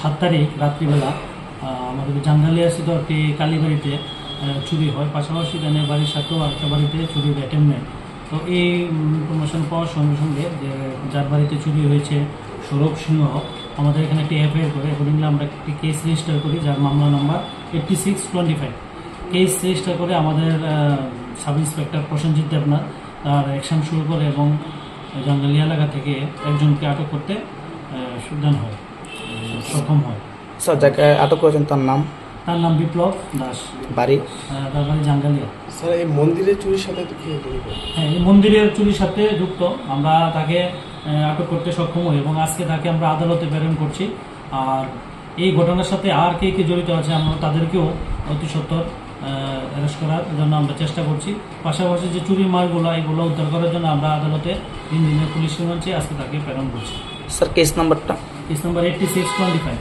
7 তারিখ রাত্রিবেলা আমাদের জাঙ্গালিয়াস্থিত একটি কালীবাড়িতে চুরি হয়। পাশাপাশি তাদের বাড়ির সাথেও আরেকটা বাড়িতে চুরির অ্যাটেম্প নেয়। তো এই ইনফরমেশন পাওয়ার সঙ্গে সঙ্গে যে যার বাড়িতে চুরি হয়েছে সৌরভ সিংহ, আমাদের এখানে একটি এফআইআর করে অ্যাকর্ডিংলি আমরা একটি কেস রেজিস্টার করি, যার মামলা নম্বর 8625। কেস রেজিস্টার করে আমাদের সাব ইন্সপেক্টর প্রসেনজিৎ দেবনাথ তার অ্যাকশন শুরু করে এবং জাঙ্গালিয়া এলাকা থেকে একজনকে আটক করতে সক্ষম হয়। স্যার, যাকে আটক করেছেন তার নাম? তার নাম বিপ্লব দাস, বাড়ি? তার বাড়ি জাঙ্গালিয়া। স্যার, এই মন্দিরের চুরির সাথে তো কি? হ্যাঁ, এই মন্দিরের চুরির সাথে যুক্ত। আমরা তাকে আটক করতে সক্ষম হই এবং আজকে তাকে আমরা আদালতে প্রেরণ করছি। আর এই ঘটনার সাথে আর কে কে জড়িত আছে আমরা তাদেরকেও অতি সত্বর অ্যারেস্ট করার জন্য আমরা চেষ্টা করছি। পাশাপাশি যে চুরির মালগুলো এগুলো উদ্ধার করার জন্য আমরা আদালতে 3 দিনের পুলিশ রিমান্ড চেয়ে আজকে তাকে প্রেরণ করছি। স্যার, কেস নাম্বারটা? Case number 8625।